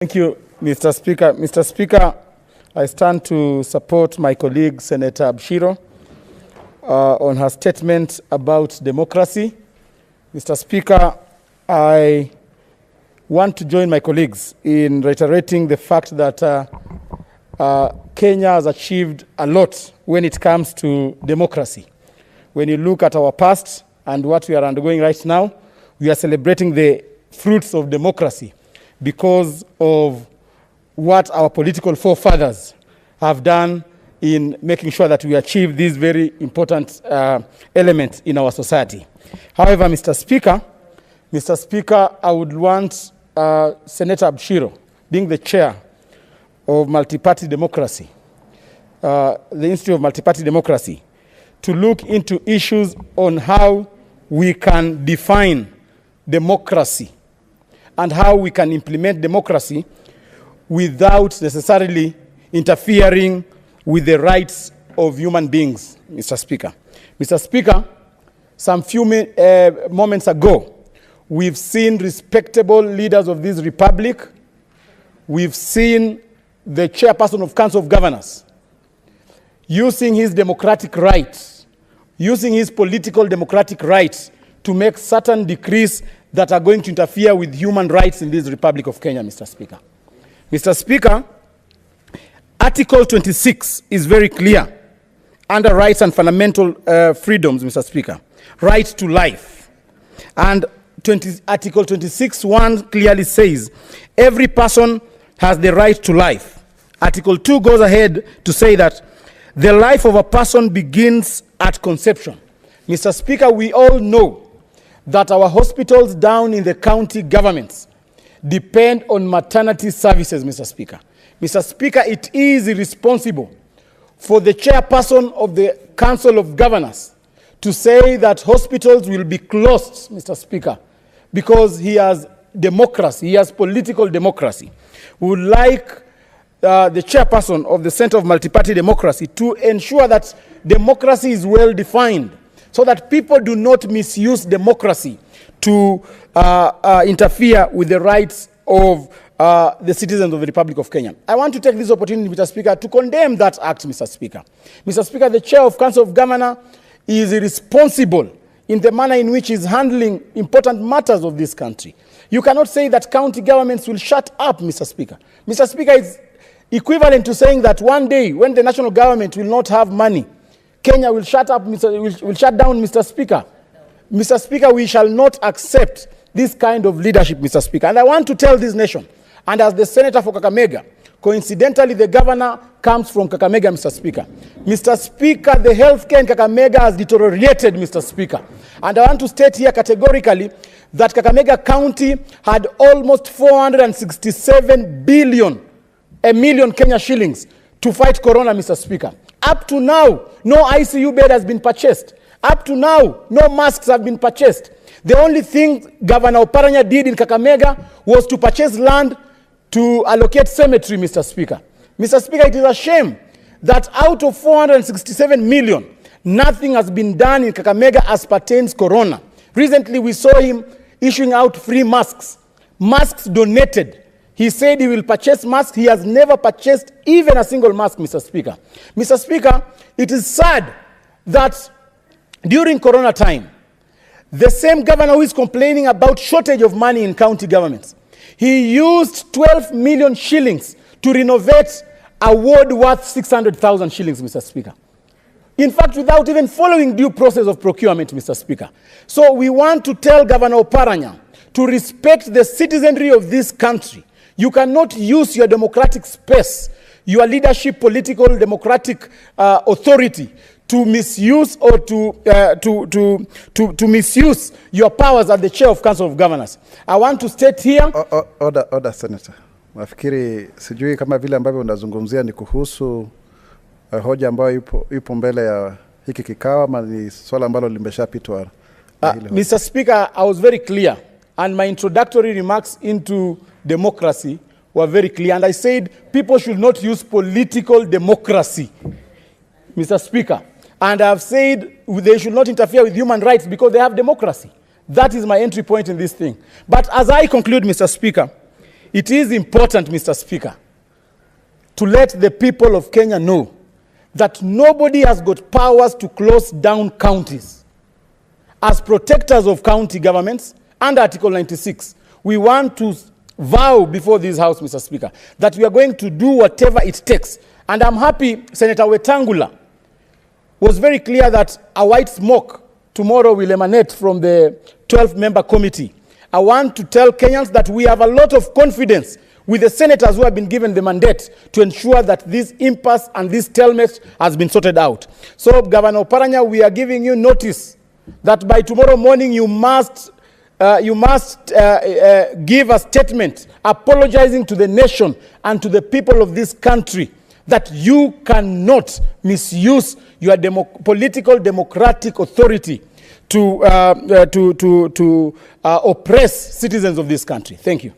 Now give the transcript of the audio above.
Thank you, Mr. Speaker. Mr. Speaker, I stand to support my colleague, Senator Abshiro, on her statement about democracy. Mr. Speaker, I want to join my colleagues in reiterating the fact that Kenya has achieved a lot when it comes to democracy. When you look at our past and what we are undergoing right now, we are celebrating the fruits of democracy because of what our political forefathers have done in making sure that we achieve these very important elements in our society. However, Mr. Speaker, I would want Senator Abshiro, being the chair of multi-party democracy, the Institute of Multi-Party Democracy, to look into issues on how we can define democracy and how we can implement democracy without necessarily interfering with the rights of human beings, Mr. Speaker. Mr. Speaker, some few moments ago, we've seen respectable leaders of this republic. We've seen the chairperson of Council of Governors using his democratic rights, using his political democratic rights to make certain decrees that are going to interfere with human rights in this Republic of Kenya, Mr. Speaker. Mr. Speaker, Article 26 is very clear under rights and fundamental freedoms, Mr. Speaker. Right to life. And Article 26(1) clearly says, every person has the right to life. Article 2 goes ahead to say that the life of a person begins at conception. Mr. Speaker, we all know that our hospitals down in the county governments depend on maternity services, Mr. Speaker. Mr. Speaker, it is irresponsible for the chairperson of the Council of Governors to say that hospitals will be closed, Mr. Speaker, because he has democracy, he has political democracy. We would like the chairperson of the Center of Multi-Party Democracy to ensure that democracy is well defined, so that people do not misuse democracy to interfere with the rights of the citizens of the Republic of Kenya. I want to take this opportunity, Mr. Speaker, to condemn that act, Mr. Speaker. Mr. Speaker, the chair of Council of Governors is irresponsible in the manner in which he is handling important matters of this country. You cannot say that county governments will shut up, Mr. Speaker. Mr. Speaker, it's equivalent to saying that one day when the national government will not have money, Kenya will shut up, will shut down, Mr. Speaker. Mr. Speaker, we shall not accept this kind of leadership, Mr. Speaker. And I want to tell this nation, and as the senator for Kakamega, coincidentally, the governor comes from Kakamega, Mr. Speaker. Mr. Speaker, the healthcare in Kakamega has deteriorated, Mr. Speaker. And I want to state here categorically that Kakamega County had almost 467 million Kenya shillings to fight corona, Mr. Speaker. Up to now, no ICU bed has been purchased. Up to now, no masks have been purchased. The only thing Governor Oparanya did in Kakamega was to purchase land to allocate cemetery, Mr. Speaker. Mr. Speaker, it is a shame that out of 467 million, nothing has been done in Kakamega as pertains corona. Recently, we saw him issuing out free masks, masks donated. He said he will purchase masks. He has never purchased even a single mask, Mr. Speaker. Mr. Speaker, it is sad that during corona time, the same governor who is complaining about shortage of money in county governments, he used 12 million shillings to renovate a ward worth 600,000 shillings, Mr. Speaker. In fact, without even following due process of procurement, Mr. Speaker. So we want to tell Governor Oparanya to respect the citizenry of this country. You cannot use your democratic space, your leadership, political, democratic authority to misuse or to misuse your powers as the chair of Council of Governors. I want to state here... Order, Senator. Nafikiri sijui kama vile ambavyo unazungumzia ni kuhusu hoja ambayo ipo mbele ya hiki kikao ama ni swala ambalo limeshapitwa. Mr. Speaker, I was very clear, and my introductory remarks into democracy were very clear, and I said people should not use political democracy, Mr. Speaker. And I have said they should not interfere with human rights because they have democracy. That is my entry point in this thing. But as I conclude, Mr. Speaker, it is important, Mr. Speaker, to let the people of Kenya know that nobody has got powers to close down counties. As protectors of county governments, under Article 96, we want to vow before this House, Mr. Speaker, that we are going to do whatever it takes. And I'm happy Senator Wetangula was very clear that a white smoke tomorrow will emanate from the 12-member committee. I want to tell Kenyans that we have a lot of confidence with the senators who have been given the mandate to ensure that this impasse and this stalemate has been sorted out. So, Governor Oparanya, we are giving you notice that by tomorrow morning you must give a statement apologizing to the nation and to the people of this country that you cannot misuse your political democratic authority to oppress citizens of this country. Thank you.